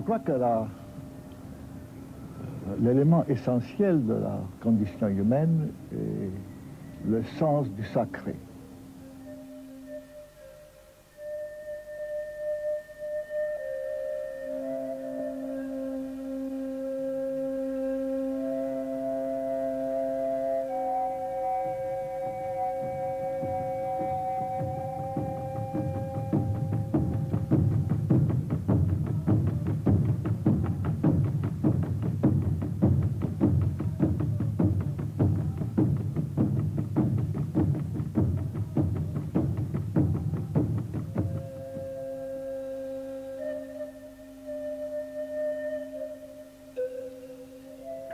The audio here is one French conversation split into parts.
crois que l'élément essentiel de la condition humaine est le sens du sacré.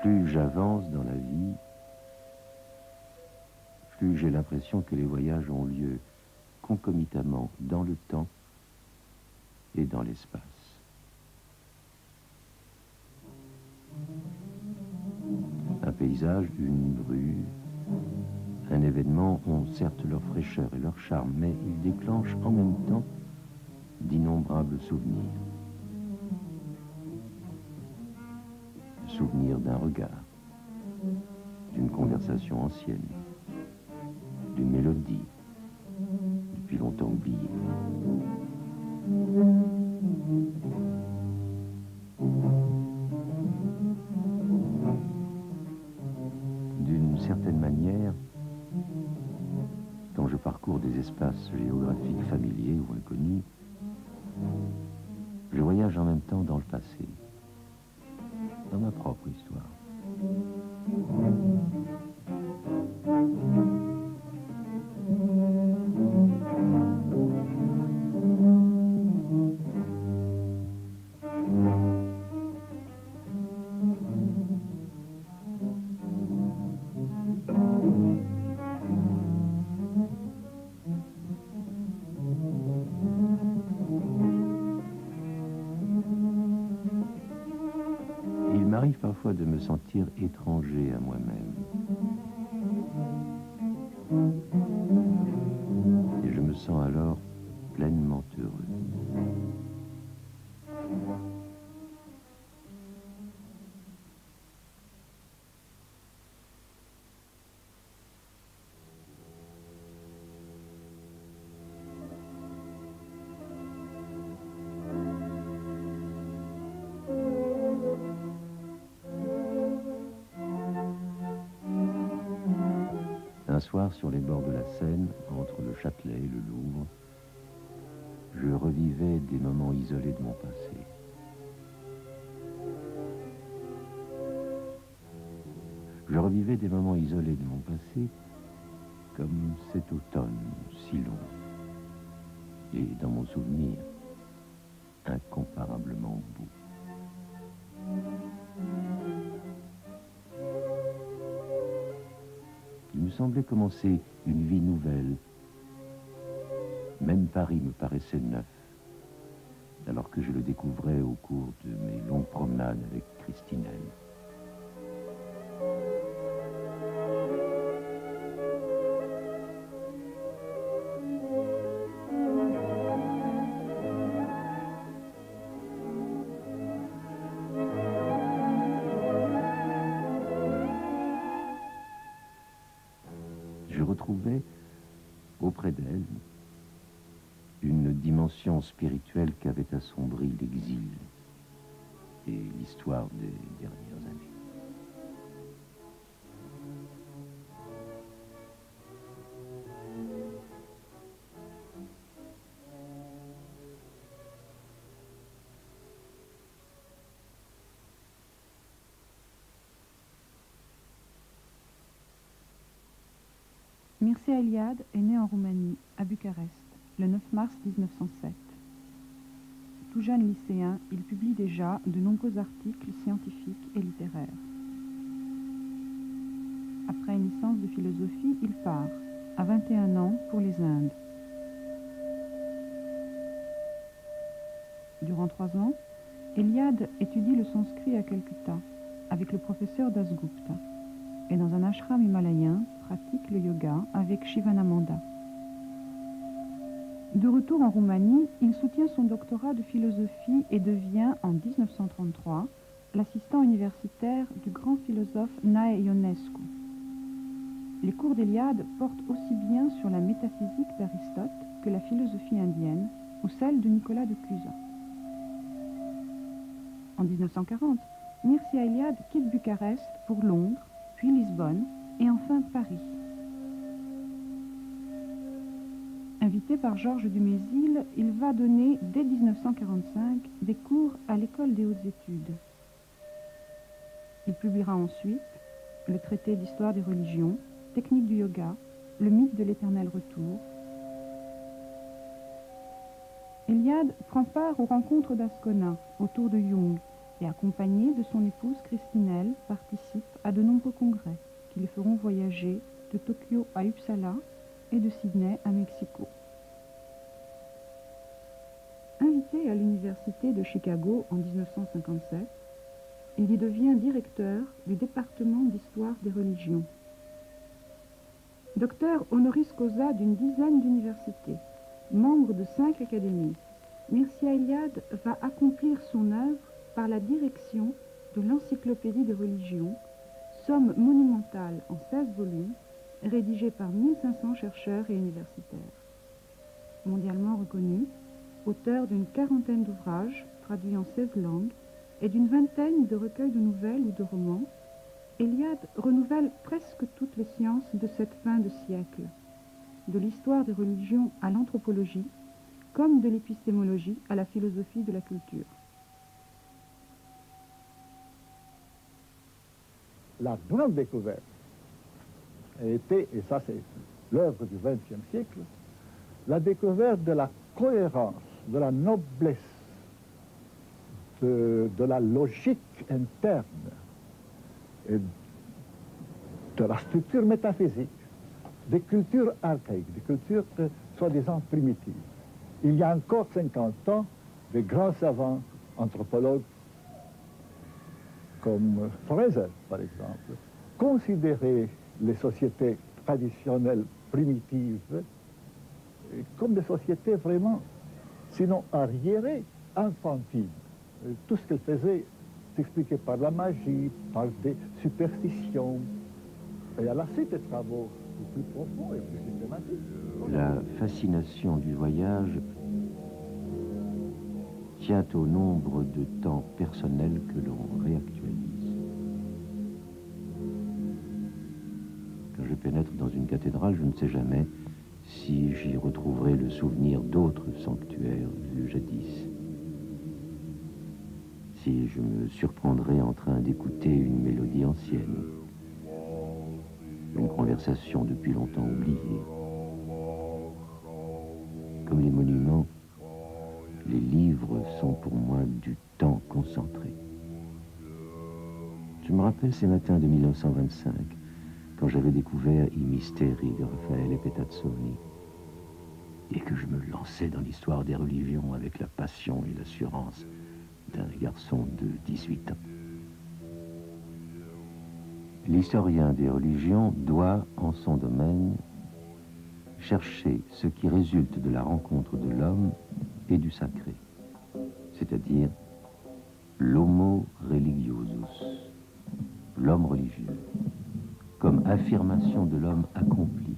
Plus j'avance dans la vie, plus j'ai l'impression que les voyages ont lieu concomitamment dans le temps et dans l'espace. Un paysage, une rue, un événement ont certes leur fraîcheur et leur charme, mais ils déclenchent en même temps d'innombrables souvenirs. Souvenir d'un regard, d'une conversation ancienne, d'une mélodie, depuis longtemps oubliée. D'une certaine manière, quand je parcours des espaces géographiques familiers ou inconnus, je voyage en même temps dans le passé, dans ma propre histoire. Il m'arrive parfois de me sentir étranger à moi-même. Et je me sens alors pleinement heureux. Un soir, sur les bords de la Seine, entre le Châtelet et le Louvre, je revivais des moments isolés de mon passé. Je revivais des moments isolés de mon passé comme cet automne si long. Et dans mon souvenir, incomparablement beau. Il me semblait commencer une vie nouvelle. Même Paris me paraissait neuf, alors que je le découvrais au cours de mes longues promenades avec Christinelle. Je retrouvais auprès d'elle une dimension spirituelle qu'avait assombri l'exil et l'histoire des dernières années. Mircea Eliade est né en Roumanie, à Bucarest, le 9 mars 1907. Tout jeune lycéen, il publie déjà de nombreux articles scientifiques et littéraires. Après une licence de philosophie, il part, à 21 ans, pour les Indes. Durant 3 ans, Eliade étudie le sanskrit à Calcutta, avec le professeur Dasgupta, et dans un ashram himalayen, pratique le yoga avec Shivananda. De retour en Roumanie, il soutient son doctorat de philosophie et devient, en 1933, l'assistant universitaire du grand philosophe Nae Ionescu. Les cours d'Eliade portent aussi bien sur la métaphysique d'Aristote que la philosophie indienne ou celle de Nicolas de Cusa. En 1940, Mircea Eliade quitte Bucarest pour Londres, puis Lisbonne et enfin Paris. Invité par Georges Dumézil, il va donner dès 1945 des cours à l'École des hautes études. Il publiera ensuite le traité d'histoire des religions, technique du yoga, le mythe de l'éternel retour. Eliade prend part aux rencontres d'Ascona autour de Jung et, accompagné de son épouse Christinelle, participe à de nombreux congrès qui les feront voyager de Tokyo à Uppsala et de Sydney à Mexico. Invité à l'université de Chicago en 1957, il y devient directeur du département d'histoire des religions. Docteur honoris causa d'une dizaine d'universités, membre de 5 académies, Mircea Eliade va accomplir son œuvre par la direction de l'Encyclopédie des religions, somme monumentale en 16 volumes, rédigée par 1500 chercheurs et universitaires. Mondialement reconnu, auteur d'une quarantaine d'ouvrages traduits en 16 langues et d'une vingtaine de recueils de nouvelles ou de romans, Eliade renouvelle presque toutes les sciences de cette fin de siècle, de l'histoire des religions à l'anthropologie, comme de l'épistémologie à la philosophie de la culture. La grande découverte a été, et ça c'est l'œuvre du XXe siècle, la découverte de la cohérence, de la noblesse, de la logique interne et de la structure métaphysique des cultures archaïques, des cultures soi-disant primitives. Il y a encore 50 ans, des grands savants anthropologues comme Fraser, par exemple, considéraient les sociétés traditionnelles primitives comme des sociétés vraiment, sinon arriérées, enfantines. Tout ce qu'elles faisaient s'expliquait par la magie, par des superstitions. Et à la suite des travaux plus profonds et plus systématiques. La fascination du voyage tient au nombre de temps personnels que l'on réactualise. Quand je pénètre dans une cathédrale, je ne sais jamais si j'y retrouverai le souvenir d'autres sanctuaires vus jadis. Si je me surprendrai en train d'écouter une mélodie ancienne, une conversation depuis longtemps oubliée. Comme les monuments, les livres sont pour moi du temps concentré. Je me rappelle ces matins de 1925, quand j'avais découvert I Misteri de Raffaele Petazzoni, et que je me lançais dans l'histoire des religions avec la passion et l'assurance d'un garçon de 18 ans. L'historien des religions doit, en son domaine, chercher ce qui résulte de la rencontre de l'homme et du sacré, c'est-à-dire l'homo religiosus, l'homme religieux, comme affirmation de l'homme accompli.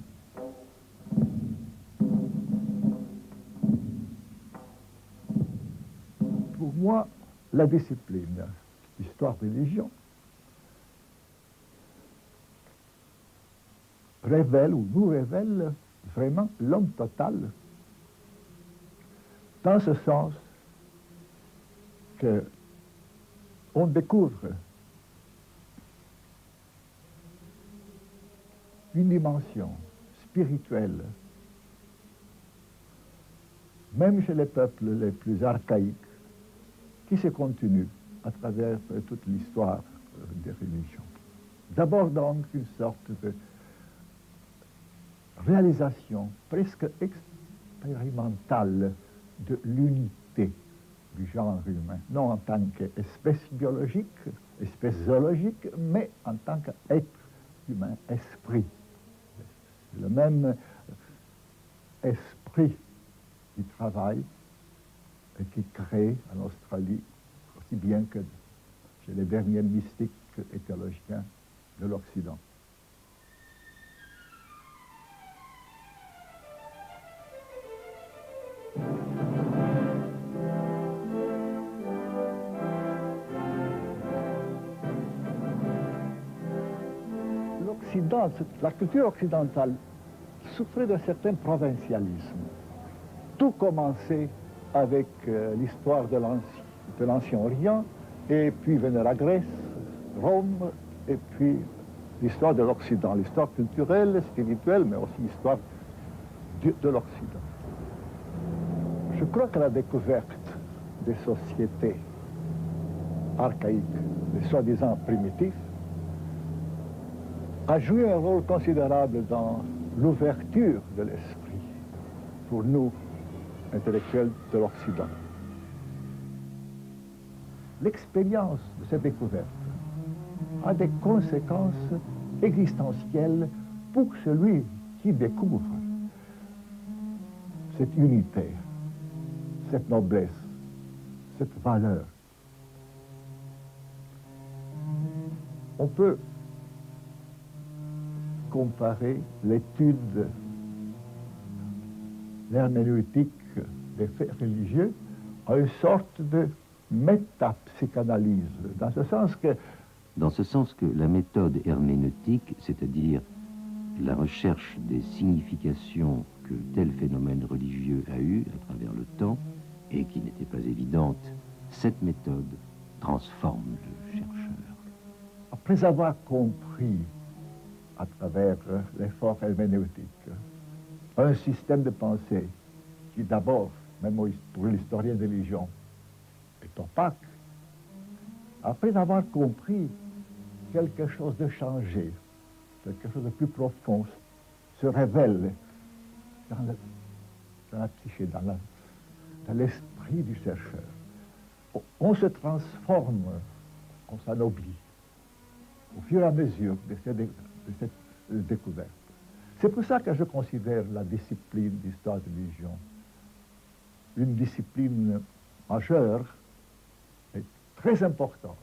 Pour moi, la discipline, histoire-religion, révèle ou nous révèle vraiment l'homme total, dans ce sens que on découvre une dimension spirituelle, même chez les peuples les plus archaïques, qui se continue à travers toute l'histoire des religions. D'abord donc une sorte de réalisation presque expérimentale de l'unité du genre humain, non en tant qu'espèce biologique, espèce zoologique, mais en tant qu'être humain, esprit. Le même esprit qui travaillent et qui créent en Australie, aussi bien que chez les derniers mystiques et théologiens de l'Occident. La culture occidentale souffrait d'un certain provincialisme. Tout commençait avec l'histoire de l'Ancien Orient, et puis venait la Grèce, Rome, et puis l'histoire de l'Occident, l'histoire culturelle, spirituelle, mais aussi l'histoire de l'Occident. Je crois que la découverte des sociétés archaïques, des soi-disant primitifs, a joué un rôle considérable dans l'ouverture de l'esprit pour nous, intellectuels de l'Occident. L'expérience de cette découverte a des conséquences existentielles pour celui qui découvre cette unité, cette noblesse, cette valeur. On peut comparer l'étude, l'herméneutique des faits religieux à une sorte de métapsychanalyse, dans ce sens que la méthode herméneutique, c'est-à-dire la recherche des significations que tel phénomène religieux a eu à travers le temps et qui n'était pas évidente, cette méthode transforme le chercheur. Après avoir compris à travers l'effort herméneutique un système de pensée qui d'abord, même pour l'historien de religion, est opaque, après avoir compris quelque chose de changé, quelque chose de plus profond, se révèle dans la psyché, dans l'esprit du chercheur. On se transforme, on s'anoblit au fur et à mesure de cette découverte. C'est pour ça que je considère la discipline d'histoire de religion une discipline majeure et très importante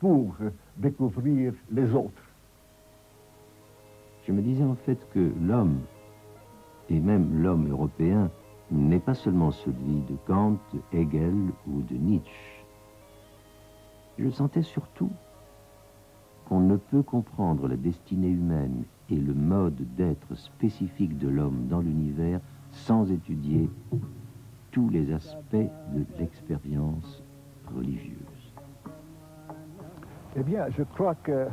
pour découvrir les autres. Je me disais en fait que l'homme, et même l'homme européen, n'est pas seulement celui de Kant, Hegel ou de Nietzsche. Je sentais surtout qu'on ne peut comprendre la destinée humaine et le mode d'être spécifique de l'homme dans l'univers sans étudier tous les aspects de l'expérience religieuse. Eh bien, je crois que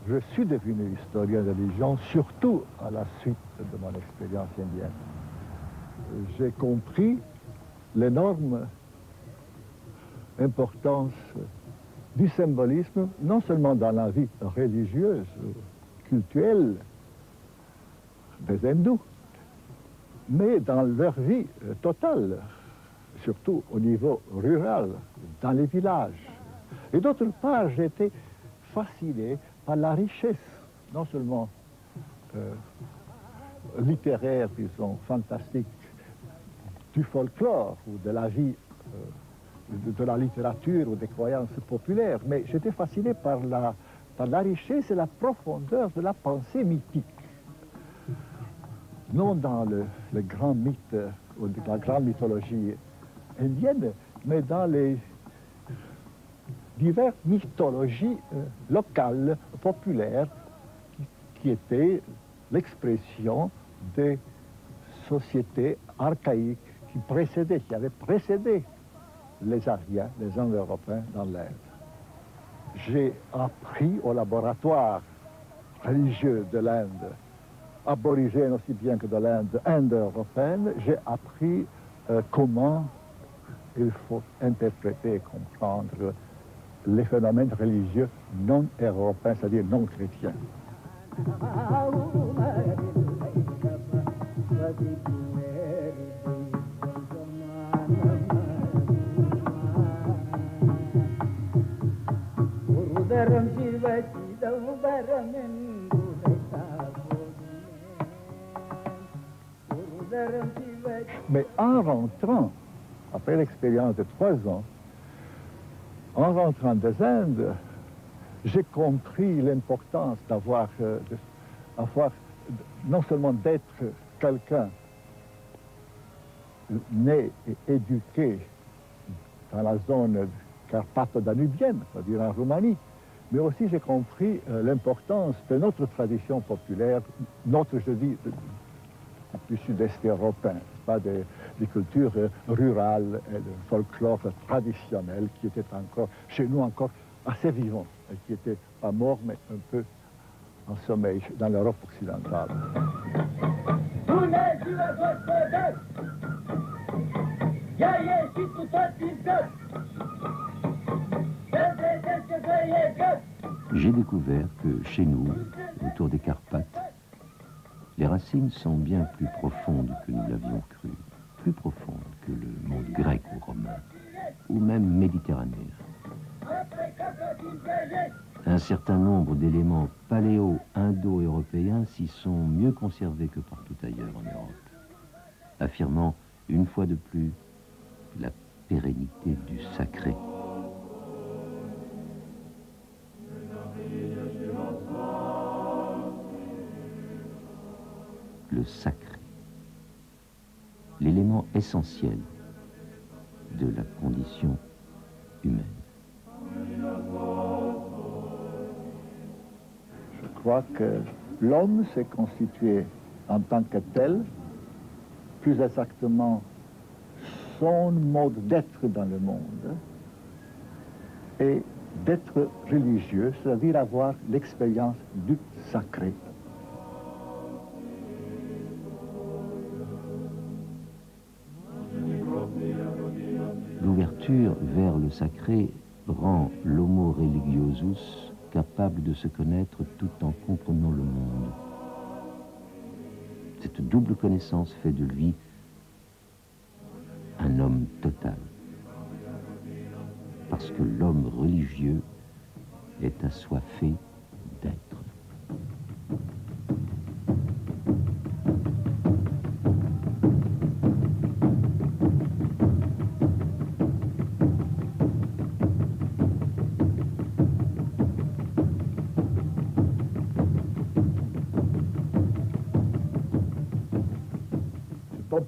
je suis devenu historien de religion, surtout à la suite de mon expérience indienne. J'ai compris l'énorme importance du symbolisme, non seulement dans la vie religieuse, culturelle des hindous, mais dans leur vie totale, surtout au niveau rural, dans les villages. Et d'autre part, j'ai été fasciné par la richesse, non seulement littéraire, disons, fantastique, du folklore ou de la vie de la littérature ou des croyances populaires, mais j'étais fasciné par la richesse et la profondeur de la pensée mythique. Non dans le grand mythe ou la grande mythologie indienne, mais dans les diverses mythologies locales, populaires, qui étaient l'expression des sociétés archaïques qui avaient précédé les Ariens, les Indo-Européens dans l'Inde. J'ai appris au laboratoire religieux de l'Inde, aborigène aussi bien que de l'Inde indo-européenne, j'ai appris comment il faut interpréter et comprendre les phénomènes religieux non européens, c'est-à-dire non chrétiens. Mais en rentrant, après l'expérience de 3 ans, en rentrant des Indes, j'ai compris l'importance d'avoir, non seulement d'être quelqu'un né et éduqué dans la zone carpato-danubienne, c'est-à-dire en Roumanie, mais aussi j'ai compris l'importance de notre tradition populaire, je dis, du sud-est européen, pas des cultures rurales et de folklore traditionnel qui étaient encore, chez nous encore, assez vivants, et qui n'étaient pas morts, mais un peu en sommeil dans l'Europe occidentale. J'ai découvert que chez nous, autour des Carpates, les racines sont bien plus profondes que nous l'avions cru, plus profondes que le monde grec ou romain, ou même méditerranéen. Un certain nombre d'éléments paléo-indo-européens s'y sont mieux conservés que partout ailleurs en Europe, affirmant une fois de plus la pérennité du sacré. Le sacré, l'élément essentiel de la condition humaine. Je crois que l'homme s'est constitué en tant que tel, plus exactement son mode d'être dans le monde, et d'être religieux, c'est-à-dire avoir l'expérience du sacré. L'ouverture vers le sacré rend l'homo religiosus capable de se connaître tout en comprenant le monde. Cette double connaissance fait de lui un homme total. Parce que l'homme religieux est assoiffé d'être.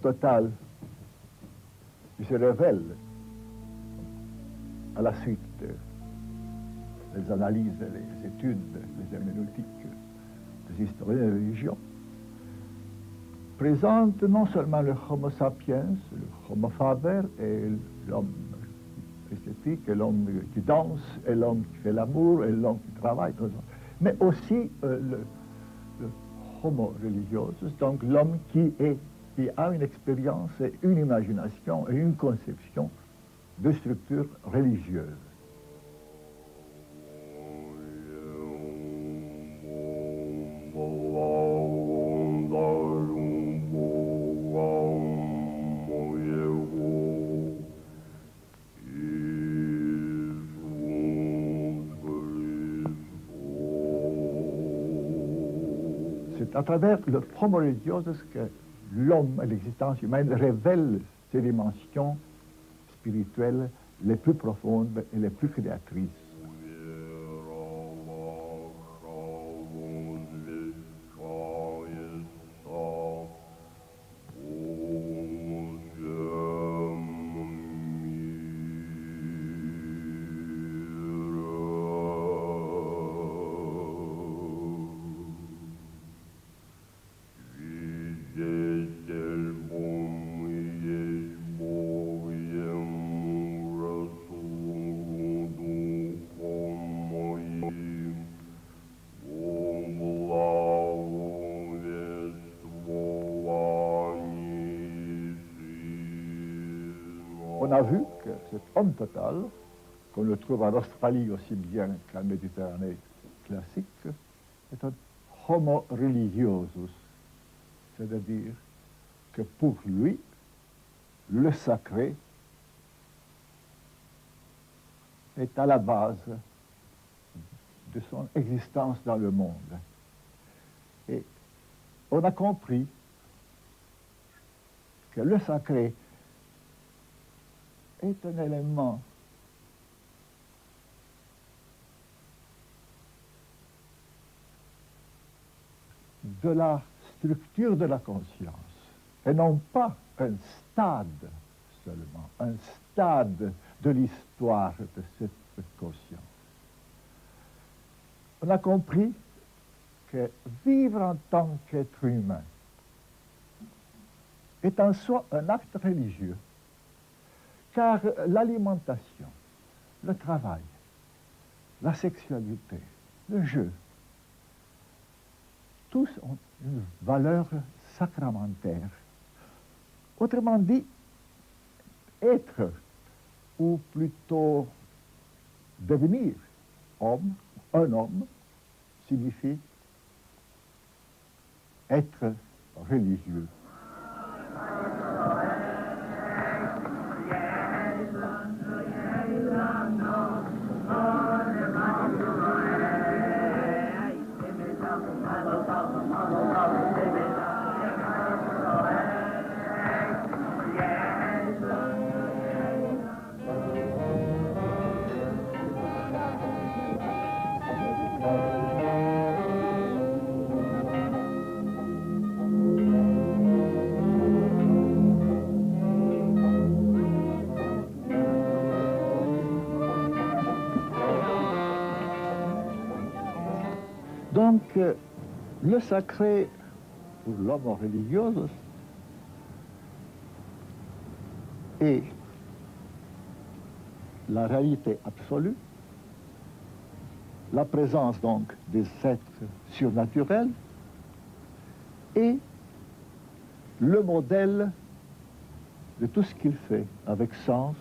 Total, il se révèle à la suite des analyses, les études, les herméneutiques des historiens de religion, présente non seulement le Homo sapiens, le Homo faber, et l'homme esthétique, et l'homme qui danse, et l'homme qui fait l'amour, et l'homme qui travaille, mais aussi le Homo religiosus, donc l'homme qui a une expérience, une imagination et une conception de structure religieuse. C'est à travers le Homo religiosus que l'homme et l'existence humaine révèlent ces dimensions spirituelles les plus profondes et les plus créatrices. On a vu que cet homme total, qu'on le trouve en Australie aussi bien qu'en Méditerranée classique, est un homo religiosus, c'est-à-dire que pour lui, le sacré est à la base de son existence dans le monde. Et on a compris que le sacré est un élément de la structure de la conscience, et non pas un stade seulement, un stade de l'histoire de cette conscience. On a compris que vivre en tant qu'être humain est en soi un acte religieux, car l'alimentation, le travail, la sexualité, le jeu, tous ont une valeur sacramentaire. Autrement dit, être, ou plutôt devenir homme, un homme, signifie être religieux. Donc, le sacré pour l'homme religieux est la réalité absolue, la présence donc des êtres surnaturels et le modèle de tout ce qu'il fait avec sens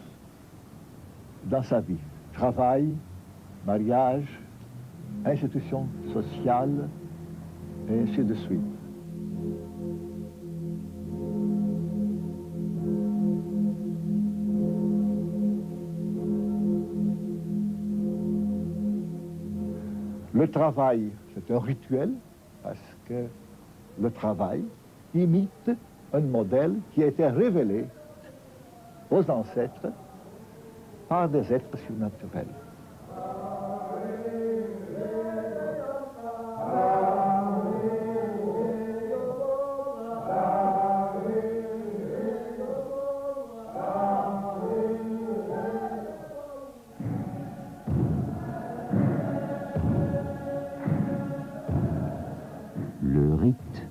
dans sa vie. Travail, mariage, institutions sociales, et ainsi de suite. Le travail, c'est un rituel, parce que le travail imite un modèle qui a été révélé aux ancêtres par des êtres surnaturels. Le rite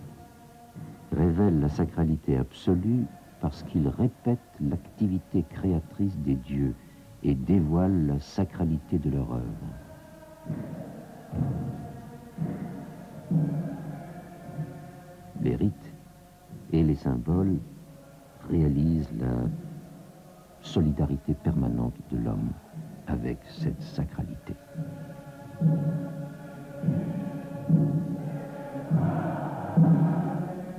révèle la sacralité absolue parce qu'il répète l'activité créatrice des dieux et dévoile la sacralité de leur œuvre. Les rites et les symboles réalisent la solidarité permanente de l'homme avec cette sacralité.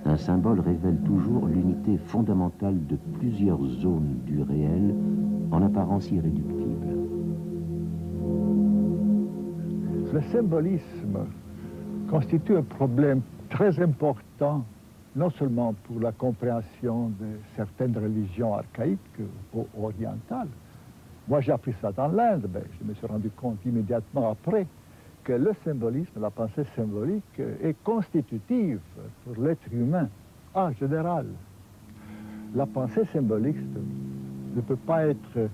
Un symbole révèle toujours l'unité fondamentale de plusieurs zones du réel, en apparence irréductible. Le symbolisme constitue un problème très important, non seulement pour la compréhension de certaines religions archaïques ou orientales. Moi, j'ai appris ça dans l'Inde, mais je me suis rendu compte immédiatement après que le symbolisme, la pensée symbolique, est constitutive pour l'être humain en général. La pensée symbolique ne peut pas être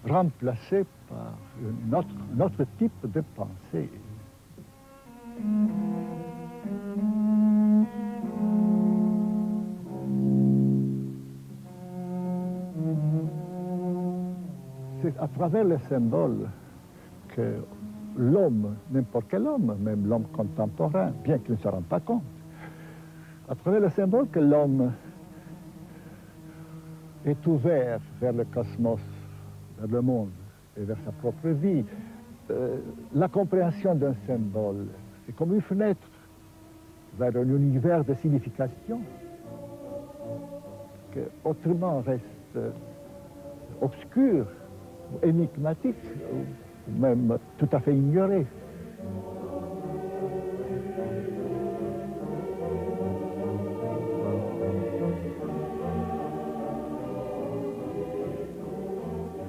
remplacée par un autre type de pensée. C'est à travers les symboles que l'homme, n'importe quel homme, même l'homme contemporain, bien qu'il ne se rende pas compte, à travers le symbole que l'homme est ouvert vers le cosmos, vers le monde et vers sa propre vie. La compréhension d'un symbole, c'est comme une fenêtre vers un univers de signification qui autrement reste obscur, énigmatique, ou même tout à fait ignoré.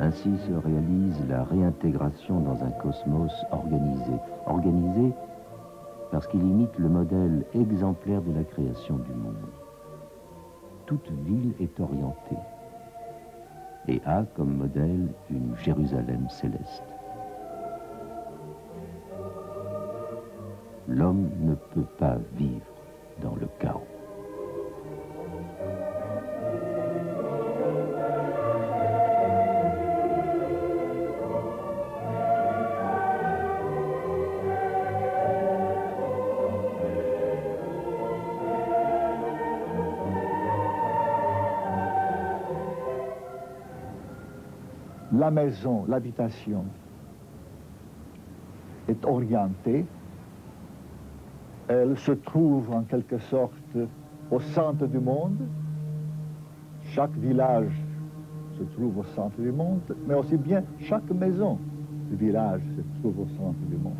Ainsi se réalise la réintégration dans un cosmos organisé. Organisé parce qu'il imite le modèle exemplaire de la création du monde. Toute ville est orientée et a comme modèle une Jérusalem céleste. L'homme ne peut pas vivre dans le chaos. La maison, l'habitation est orientée. Elle se trouve en quelque sorte au centre du monde. Chaque village se trouve au centre du monde, mais aussi bien chaque maison du village se trouve au centre du monde.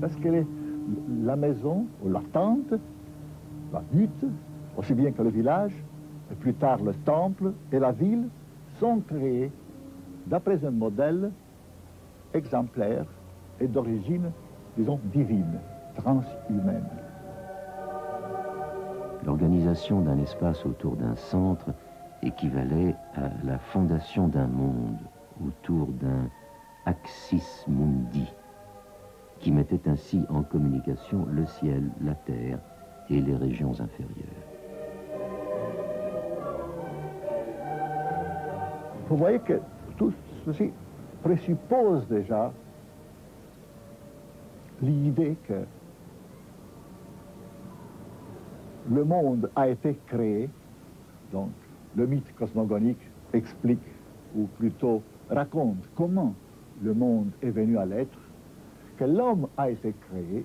Parce que la maison, ou la tente, la hutte, aussi bien que le village, et plus tard le temple et la ville, sont créés d'après un modèle exemplaire et d'origine, disons, divine, transhumaine. L'organisation d'un espace autour d'un centre équivalait à la fondation d'un monde autour d'un axis mundi, qui mettait ainsi en communication le ciel, la terre et les régions inférieures. Vous voyez que tout ceci présuppose déjà l'idée que le monde a été créé, donc le mythe cosmogonique explique, ou plutôt raconte comment le monde est venu à l'être, que l'homme a été créé,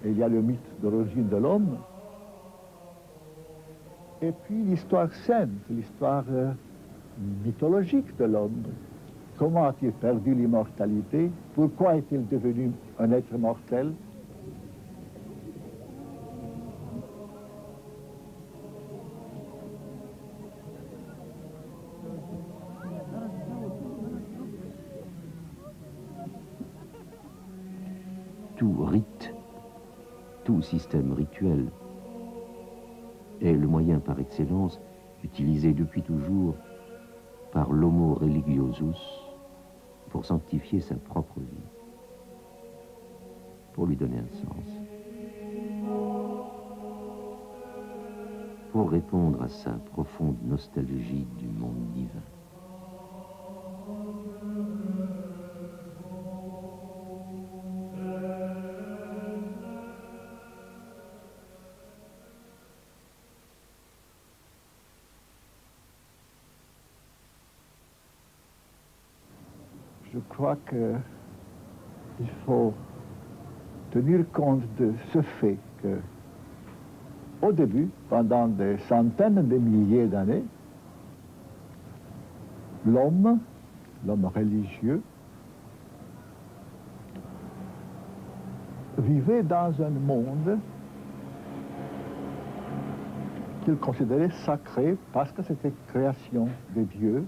et il y a le mythe d'origine de l'homme, et puis l'histoire sainte, l'histoire mythologique de l'homme. Comment a-t-il perdu l'immortalité? Pourquoi est-il devenu un être mortel? Tout rite, tout système rituel est le moyen par excellence utilisé depuis toujours par l'homo religiosus pour sanctifier sa propre vie, pour lui donner un sens, pour répondre à sa profonde nostalgie du monde divin. Je crois qu'il faut tenir compte de ce fait que, au début, pendant des centaines de milliers d'années, l'homme religieux, vivait dans un monde qu'il considérait sacré parce que c'était création de Dieu,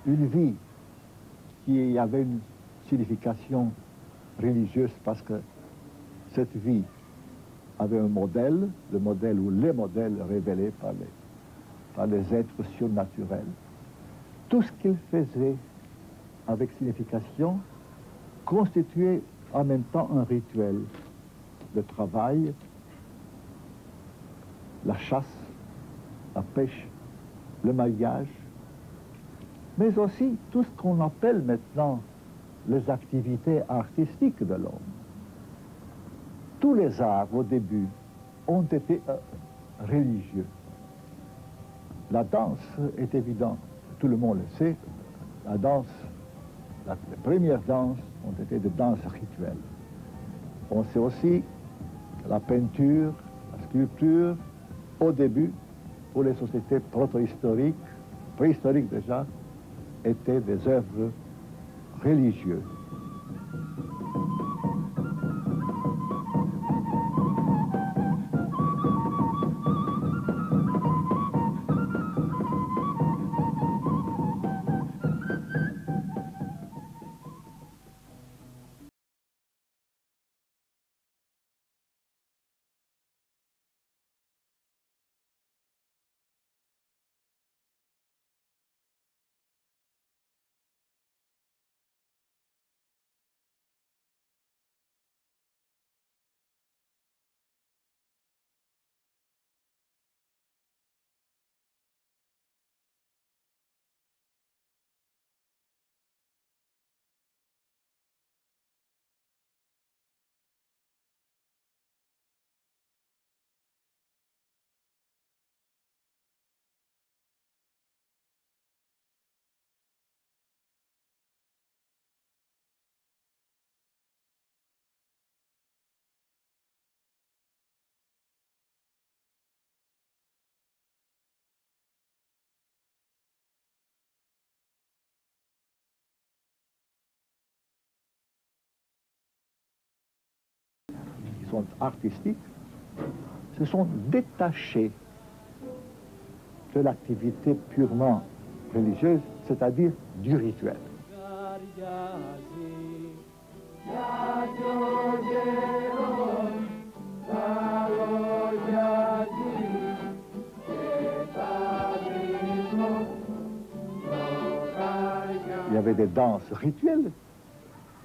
une vie qui avait une signification religieuse parce que cette vie avait un modèle, le modèle ou les modèles révélés par les êtres surnaturels. Tout ce qu'il faisait avec signification constituait en même temps un rituel, le travail, la chasse, la pêche, le maillage, mais aussi tout ce qu'on appelle maintenant les activités artistiques de l'homme. Tous les arts, au début, ont été religieux. La danse est évidente, tout le monde le sait. La danse, les premières danses ont été des danses rituelles. On sait aussi que la peinture, la sculpture, au début, pour les sociétés protohistoriques, préhistoriques déjà, étaient des œuvres religieuses. Sont artistiques, se sont détachés de l'activité purement religieuse, c'est-à-dire du rituel. Il y avait des danses rituelles,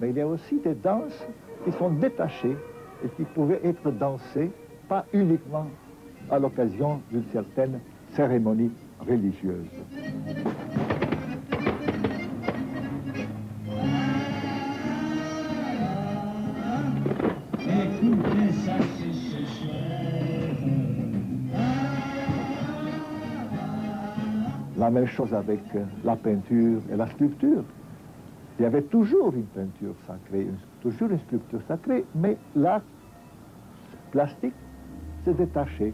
mais il y a aussi des danses qui sont détachées et qui pouvaient être dansées, pas uniquement à l'occasion d'une certaine cérémonie religieuse. La même chose avec la peinture et la sculpture. Il y avait toujours une peinture sacrée, toujours une sculpture sacrée, mais l'art plastique s'est détaché,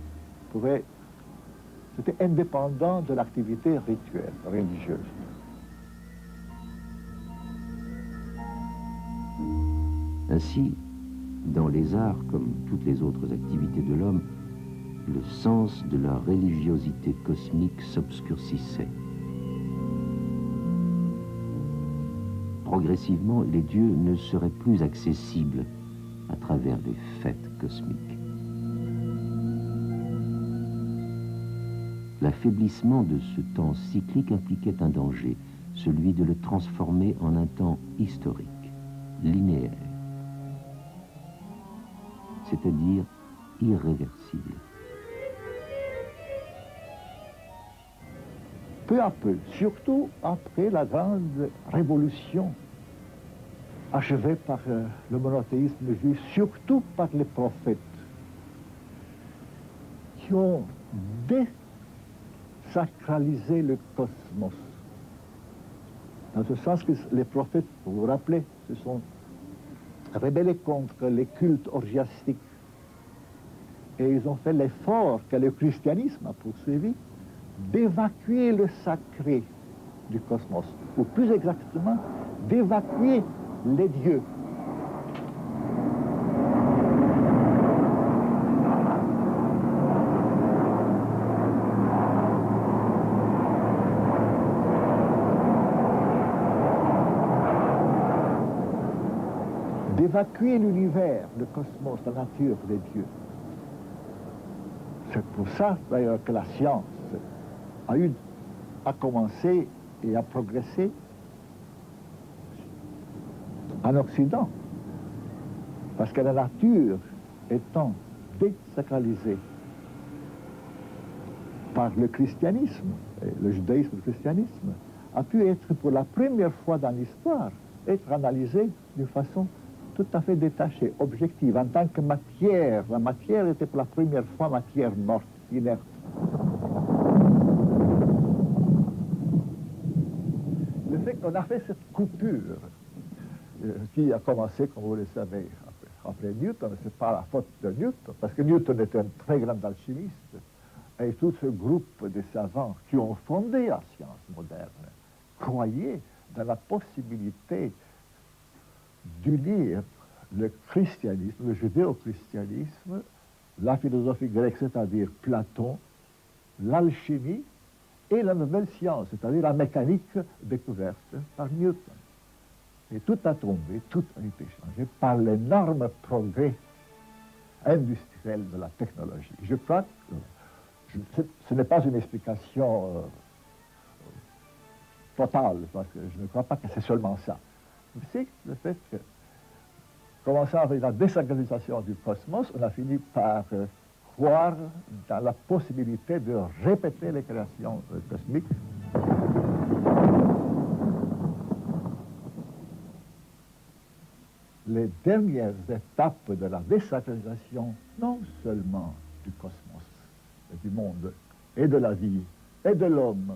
c'était indépendant de l'activité rituelle, religieuse. Ainsi, dans les arts comme toutes les autres activités de l'homme, le sens de la religiosité cosmique s'obscurcissait. Progressivement, les dieux ne seraient plus accessibles à travers des fêtes cosmiques. L'affaiblissement de ce temps cyclique impliquait un danger, celui de le transformer en un temps historique, linéaire, c'est-à-dire irréversible. Peu à peu, surtout après la grande révolution achevée par le monothéisme juif, surtout par les prophètes, qui ont désacralisé le cosmos. Dans ce sens que les prophètes, vous vous rappelez, se sont rebellés contre les cultes orgiastiques. Et ils ont fait l'effort que le christianisme a poursuivi d'évacuer le sacré du cosmos, ou plus exactement, d'évacuer les dieux. D'évacuer l'univers, le cosmos, la nature des dieux. C'est pour ça, d'ailleurs, que la science a commencé et a progressé en Occident. Parce que la nature étant désacralisée par le christianisme, et le judaïsme et le christianisme, a pu être pour la première fois dans l'histoire, être analysée d'une façon tout à fait détachée, objective, en tant que matière. La matière était pour la première fois matière morte, inerte. on a fait cette coupure qui a commencé, comme vous le savez, après Newton. Ce n'est pas la faute de Newton, parce que Newton était un très grand alchimiste, et tout ce groupe de savants qui ont fondé la science moderne croyaient dans la possibilité d'unir le christianisme, le judéo-christianisme, la philosophie grecque, c'est-à-dire Platon, l'alchimie et la nouvelle science, c'est-à-dire la mécanique découverte par Newton. Et tout a tombé, tout a été changé par l'énorme progrès industriel de la technologie. Je crois que ce n'est pas une explication totale, parce que je ne crois pas que c'est seulement ça. Mais c'est le fait que, commençant avec la désacralisation du cosmos, on a fini par croire dans la possibilité de répéter les créations cosmiques. Les dernières étapes de la désacralisation, non seulement du cosmos, et du monde, et de la vie, et de l'homme,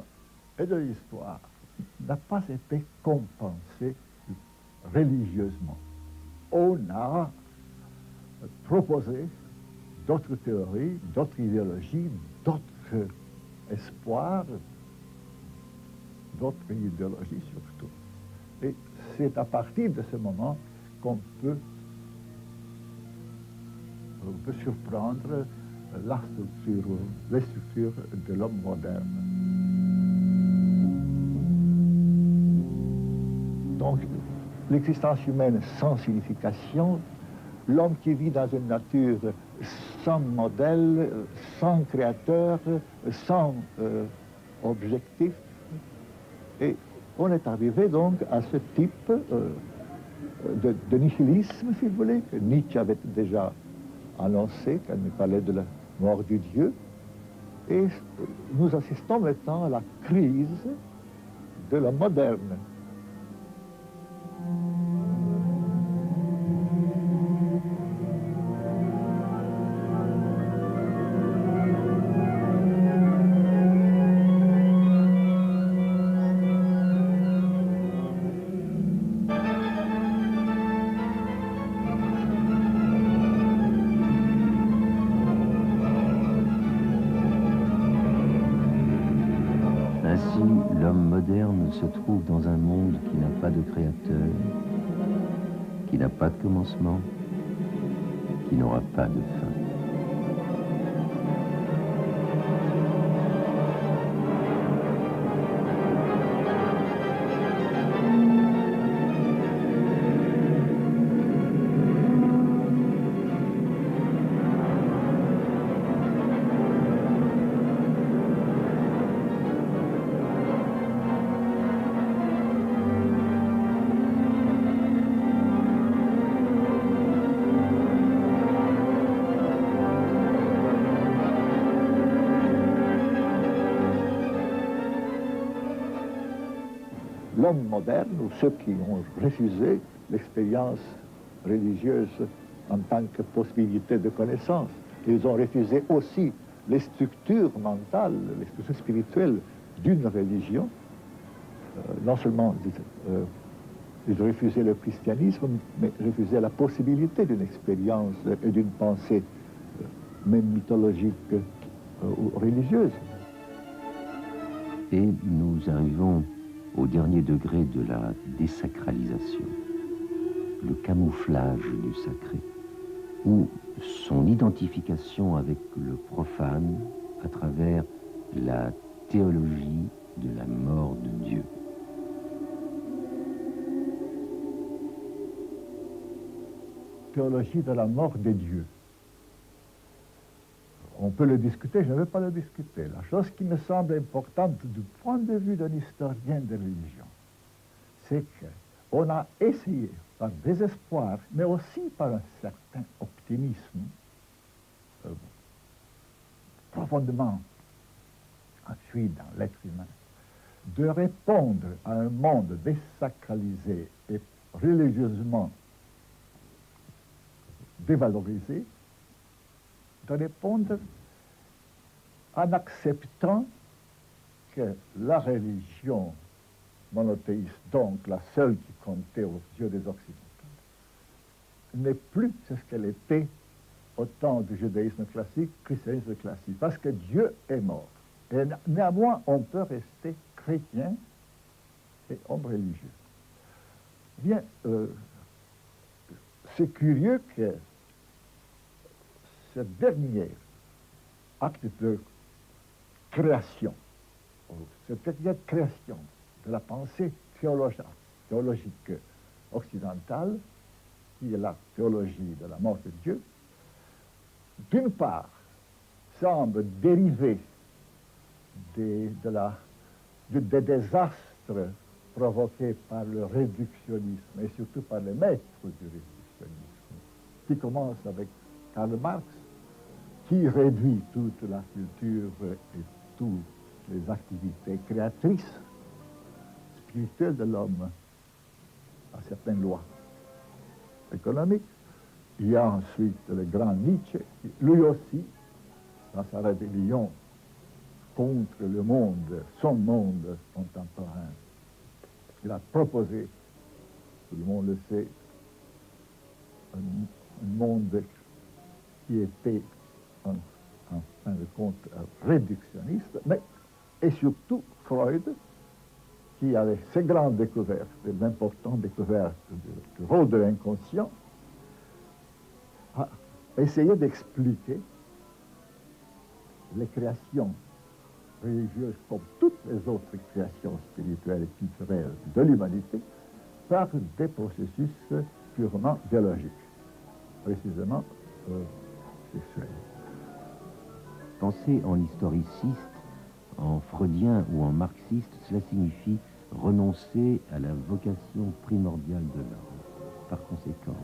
et de l'histoire, n'a pas été compensée religieusement. On a proposé d'autres théories, d'autres idéologies, d'autres espoirs, d'autres idéologies surtout. Et c'est à partir de ce moment qu'on peut surprendre les structures de l'homme moderne. Donc, l'existence humaine sans signification, l'homme qui vit dans une nature sans modèle, sans créateur, sans objectif. Et on est arrivé donc à ce type de nihilisme, si vous voulez, que Nietzsche avait déjà annoncé, quand il parlait de la mort du Dieu. Et nous assistons maintenant à la crise de la moderne. Ainsi, l'homme moderne se trouve dans un monde qui n'a pas de créateur, qui n'a pas de commencement, qui n'aura pas de fin. L'homme moderne, ou ceux qui ont refusé l'expérience religieuse en tant que possibilité de connaissance, ils ont refusé aussi les structures mentales, les structures spirituelles d'une religion. Non seulement ils refusaient le christianisme, mais refusaient la possibilité d'une expérience et d'une pensée, même mythologique ou religieuse. Et nous arrivons au dernier degré de la désacralisation, le camouflage du sacré, ou son identification avec le profane à travers la théologie de la mort de Dieu. Théologie de la mort des dieux. On peut le discuter, je ne veux pas le discuter. La chose qui me semble importante du point de vue d'un historien de religion, c'est qu'on a essayé, par désespoir, mais aussi par un certain optimisme profondément enfui dans l'être humain, de répondre à un monde désacralisé et religieusement dévalorisé, de répondre en acceptant que la religion monothéiste, donc la seule qui comptait aux yeux des Occidentaux, n'est plus ce qu'elle était au temps du judaïsme classique, christianisme classique, parce que Dieu est mort. Et néanmoins, on peut rester chrétien et homme religieux. Bien, c'est curieux que ce dernier acte de création, cette dernière création de la pensée théologique occidentale, qui est la théologie de la mort de Dieu, d'une part, semble dériver des désastres provoqués par le réductionnisme, et surtout par les maîtres du réductionnisme, qui commence avec Karl Marx, qui réduit toute la culture et toutes les activités créatrices spirituelles de l'homme à certaines lois économiques. Il y a ensuite le grand Nietzsche, qui, lui aussi, dans sa rébellion contre le monde, son monde contemporain, il a proposé, tout le monde le sait, un monde qui était en fin de compte réductionniste, mais et surtout Freud, qui avait ses grandes découvertes, l'importante découverte du rôle de l'inconscient, a essayé d'expliquer les créations religieuses comme toutes les autres créations spirituelles et culturelles de l'humanité par des processus purement biologiques, précisément sexuels. Penser en historiciste, en freudien ou en marxiste, cela signifie renoncer à la vocation primordiale de l'homme. Par conséquent,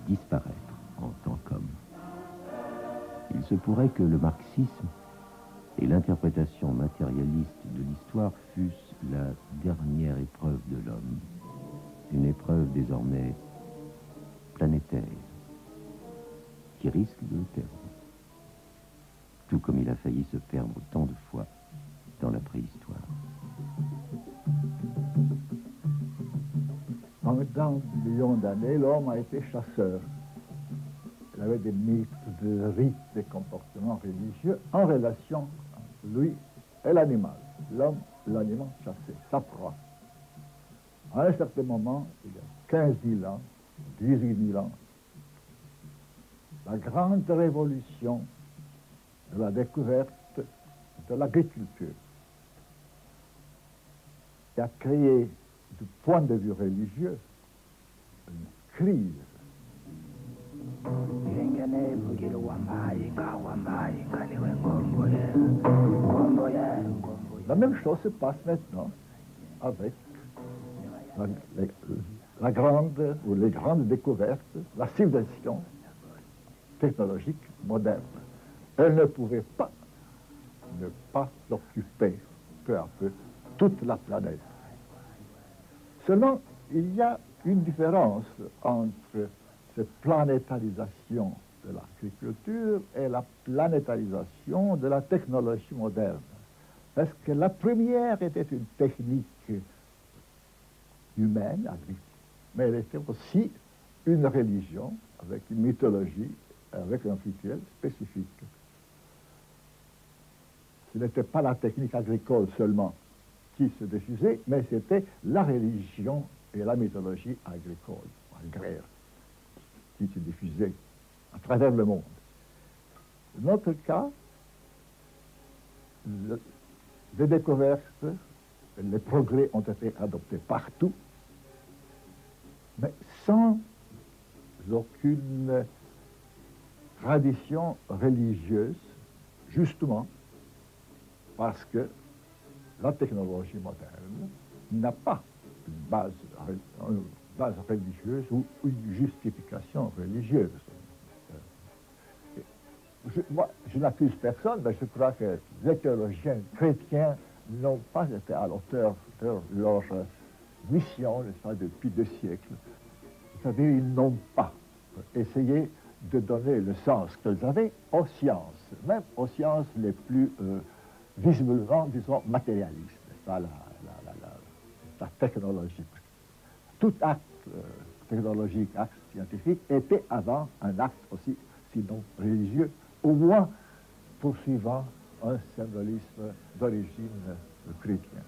disparaître en tant qu'homme. Il se pourrait que le marxisme et l'interprétation matérialiste de l'histoire fussent la dernière épreuve de l'homme, une épreuve désormais planétaire, qui risque de le perdre, tout comme il a failli se perdre tant de fois dans la préhistoire. Pendant des millions d'années, l'homme a été chasseur. Il avait des mythes, des rites, des comportements religieux en relation entre lui et l'animal. L'homme, l'animal chassé, sa proie. À un certain moment, il y a 15 000 ans, 18 000 ans, la grande révolution de la découverte de l'agriculture, qui a créé, du point de vue religieux, une crise. La même chose se passe maintenant avec la grande ou les grandes découvertes, la civilisation technologique moderne. Elle ne pouvait pas ne pas occuper peu à peu toute la planète. Seulement, il y a une différence entre cette planétarisation de l'agriculture et la planétarisation de la technologie moderne. Parce que la première était une technique humaine, agricole, mais elle était aussi une religion avec une mythologie, avec un rituel spécifique. Ce n'était pas la technique agricole seulement qui se diffusait, mais c'était la religion et la mythologie agricole, agraire, qui se diffusaient à travers le monde. Dans notre cas, les découvertes, les progrès ont été adoptés partout, mais sans aucune tradition religieuse, justement parce que la technologie moderne n'a pas une base religieuse ou une justification religieuse. Moi, je n'accuse personne, mais je crois que les théologiens chrétiens n'ont pas été à l'auteur de leur mission, n'est-ce pas, depuis 2 siècles. C'est-à-dire, ils n'ont pas essayé de donner le sens qu'ils avaient aux sciences, même aux sciences les plus visiblement, disons, matérialistes. Pas la technologie. Tout acte technologique, acte scientifique, était avant un acte aussi, sinon religieux, au moins poursuivant un symbolisme d'origine chrétienne.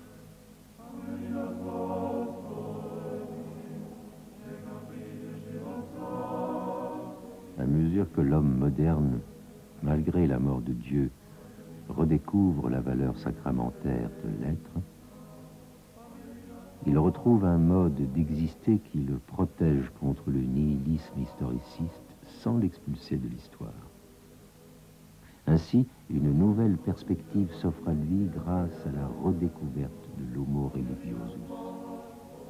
À mesure que l'homme moderne, malgré la mort de Dieu, redécouvre la valeur sacramentaire de l'être, il retrouve un mode d'exister qui le protège contre le nihilisme historiciste sans l'expulser de l'histoire. Ainsi, une nouvelle perspective s'offre à lui grâce à la redécouverte de l'homo religiosus,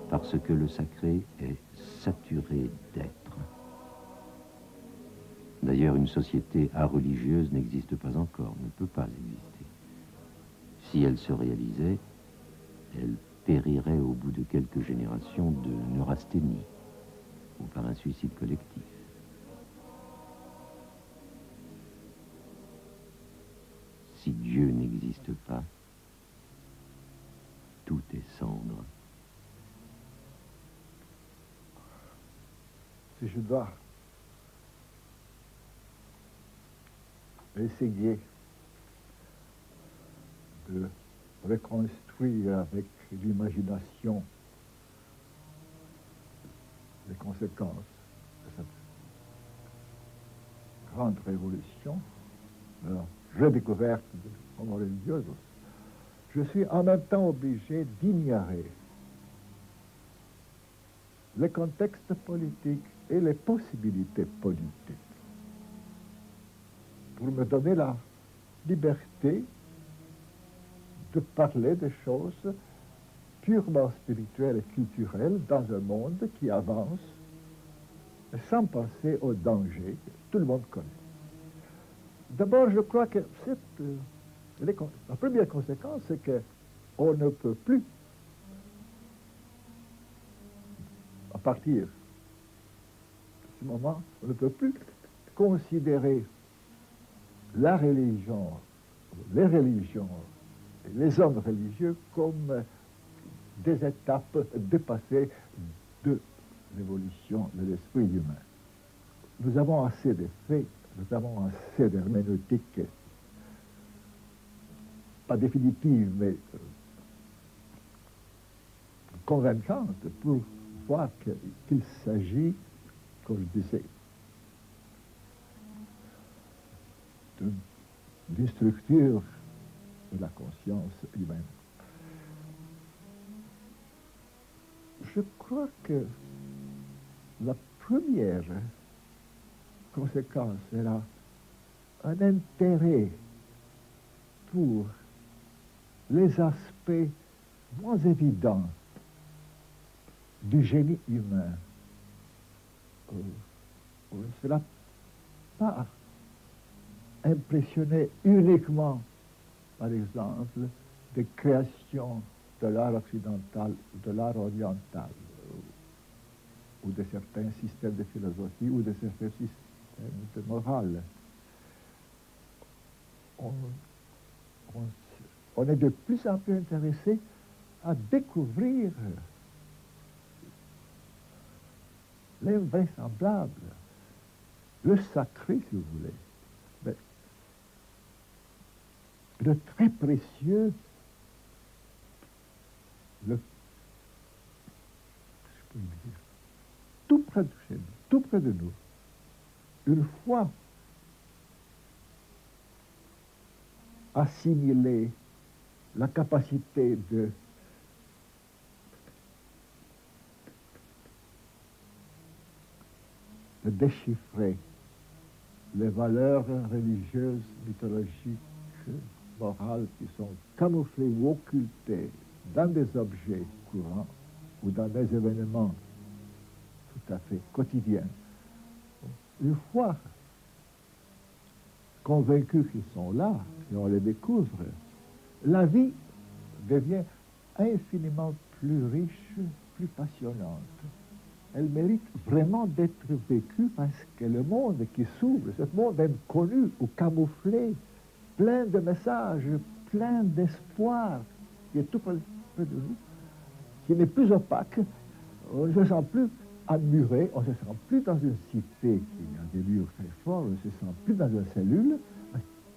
parce que le sacré est saturé d'être. D'ailleurs, une société areligieuse n'existe pas encore, ne peut pas exister. Si elle se réalisait, elle périrait au bout de quelques générations de neurasthénie ou par un suicide collectif. Si Dieu n'existe pas, tout est cendre. Si je dois essayer de reconstruire avec l'imagination les conséquences de cette grande révolution, de la redécouverte de l'homo religiosus, je suis en même temps obligé d'ignorer les contextes politiques et les possibilités politiques pour me donner la liberté de parler des choses purement spirituelles et culturelles dans un monde qui avance sans penser aux dangers que tout le monde connaît. D'abord, je crois que la première conséquence, c'est qu'on ne peut plus, à partir de ce moment, on ne peut plus considérer la religion, les religions, et les hommes religieux comme des étapes dépassées de l'évolution de l'esprit humain. Nous avons assez de faits, nous avons assez d'herméneutique, pas définitive, mais convaincante, pour voir qu'il s'agit, comme je disais, d'une structure de la conscience humaine. Je crois que la première conséquence sera un intérêt pour les aspects moins évidents du génie humain. On ne sera pas impressionné uniquement, par exemple, des créations de l'art occidental ou de l'art oriental, ou de certains systèmes de philosophie ou de certains systèmes de morale. On est de plus en plus intéressé à découvrir l'invraisemblable, le sacré, si vous voulez, mais le très précieux, tout près de chez nous, tout près de nous. Une fois assimilé la capacité de déchiffrer les valeurs religieuses, mythologiques, morales qui sont camouflées ou occultées dans des objets courants ou dans des événements tout à fait quotidiens. Une fois convaincus qu'ils sont là, et on les découvre, la vie devient infiniment plus riche, plus passionnante. Elle mérite vraiment d'être vécue parce que le monde qui s'ouvre, ce monde inconnu ou camouflé, plein de messages, plein d'espoir, qui est tout près de nous, qui n'est plus opaque, on ne se sent plus admiré, on ne se sent plus dans une cité qui a des murs très forts, on ne se sent plus dans une cellule.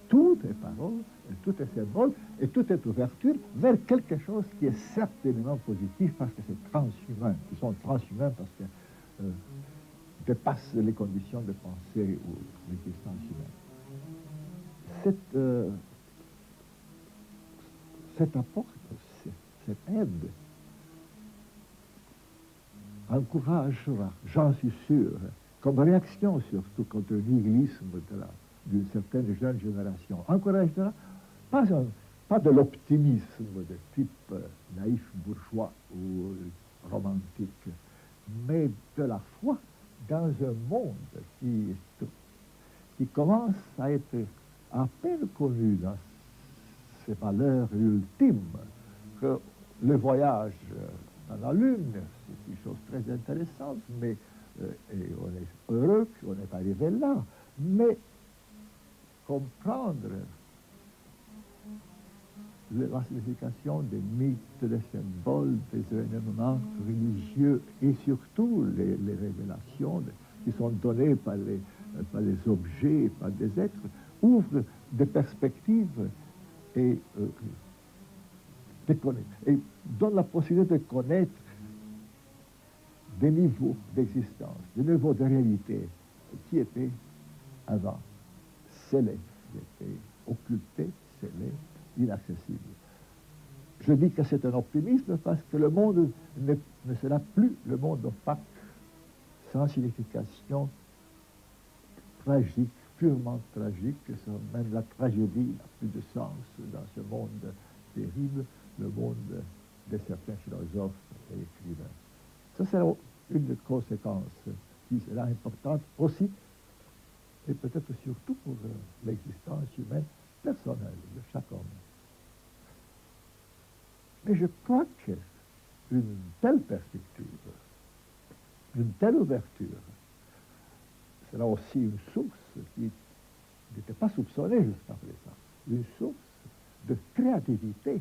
Tout est parole, et tout est symbole, et tout est ouverture vers quelque chose qui est certainement positif parce que c'est transhumain. Ils sont transhumains parce que dépassent les conditions de pensée ou l'existence humaine. Cet apport, cette aide, encouragera, j'en suis sûr, comme réaction surtout contre le nihilisme d'une certaine jeune génération, encouragera pas de l'optimisme de type naïf bourgeois ou romantique, mais de la foi dans un monde qui commence à être à peine connu dans ses valeurs ultimes, que le voyage dans la Lune, c'est une chose très intéressante, mais et on est heureux qu'on est arrivé là, mais comprendre la signification des mythes, des symboles, des événements religieux et surtout les révélations qui sont données par les objets, par des êtres, ouvrent des perspectives et donne la possibilité de connaître des niveaux d'existence, des niveaux de réalité qui étaient avant scellés, qui étaient occultés, scellés, inaccessibles. Je dis que c'est un optimisme parce que le monde ne sera plus le monde opaque, sans signification, tragique, purement tragique, même la tragédie n'a plus de sens dans ce monde terrible, le monde de certains philosophes et écrivains. Ça sera une des conséquences qui sera importante aussi, et peut-être surtout pour l'existence humaine personnelle de chaque homme. Mais je crois qu'une telle perspective, une telle ouverture, sera aussi une source qui n'était pas soupçonnée jusqu'à présent, une source de créativité.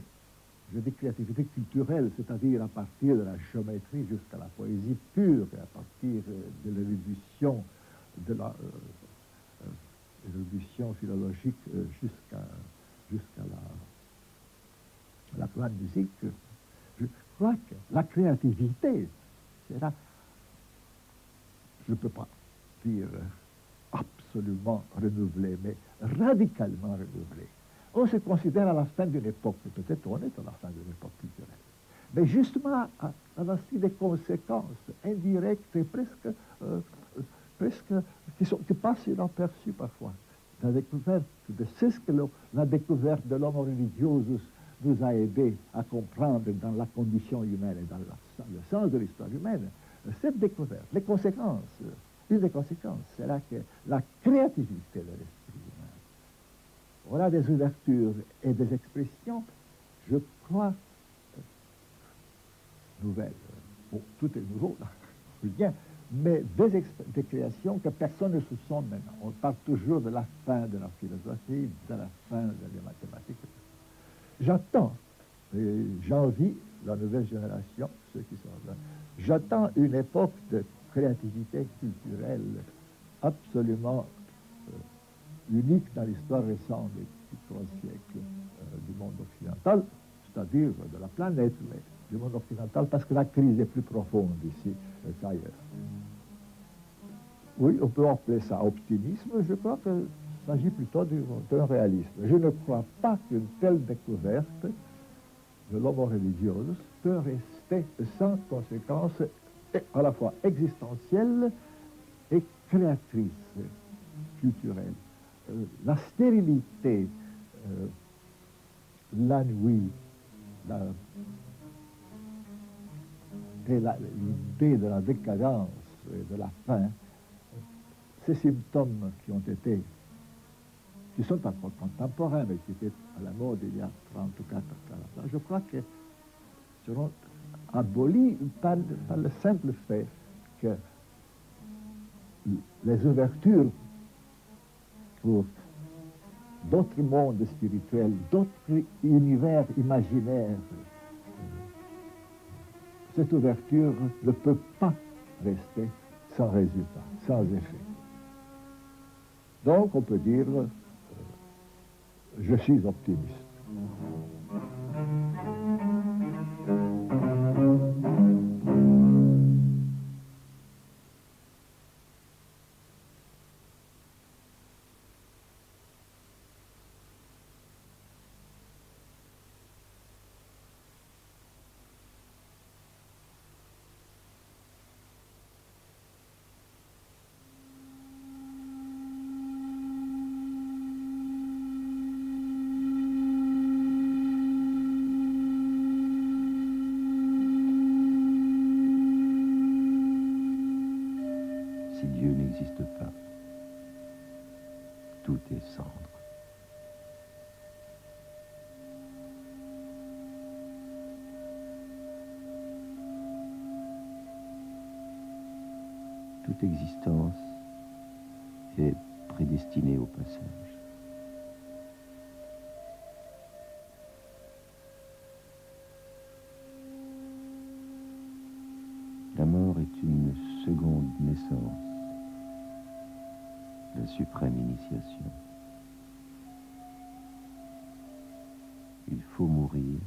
Je dis créativité culturelle, c'est-à-dire à partir de la géométrie jusqu'à la poésie pure, et à partir de l'érudition, de l'érudition philologique jusqu'à la grande musique. Je crois que la créativité sera, je ne peux pas dire absolument renouvelée, mais radicalement renouvelée. On se considère à la fin d'une époque, peut-être on est à la fin d'une époque culturelle, mais justement à la suite des conséquences indirectes et presque qui passent inaperçues parfois. La découverte c'est ce que la découverte de l'homo religiosus nous a aidé à comprendre dans la condition humaine et dans le sens de l'histoire humaine. Cette découverte, les conséquences, une des conséquences, c'est là que la créativité de l'esprit humain. On a des ouvertures et des expressions, je crois, nouvelles. Bon, tout est nouveau, là, rien, mais des créations que personne ne soupçonne maintenant. On parle toujours de la fin de la philosophie, de la fin des mathématiques. J'attends, j'envie la nouvelle génération, ceux qui sont là, j'attends une époque de créativité culturelle absolument unique dans l'histoire récente du III siècle du monde occidental, c'est-à-dire de la planète, mais du monde occidental, parce que la crise est plus profonde ici qu'ailleurs. Oui, on peut appeler ça optimisme, je crois qu'il s'agit plutôt d'un réalisme. Je ne crois pas qu'une telle découverte de l'homo religiosus peut rester sans conséquence à la fois existentielle et créatrice, culturelle. La stérilité, l'ennui, l'idée de la décadence et de la fin, ces symptômes qui sont encore contemporains, mais qui étaient à la mode il y a 30 ou 40 ans, je crois que seront abolis par le simple fait que les ouvertures pour d'autres mondes spirituels, d'autres univers imaginaires cette ouverture ne peut pas rester sans résultat, sans effet. Donc on peut dire, je suis optimiste. Si Dieu n'existe pas, tout est cendre. Toute existence est prédestinée au passage. La mort est une seconde naissance, la suprême initiation. Il faut mourir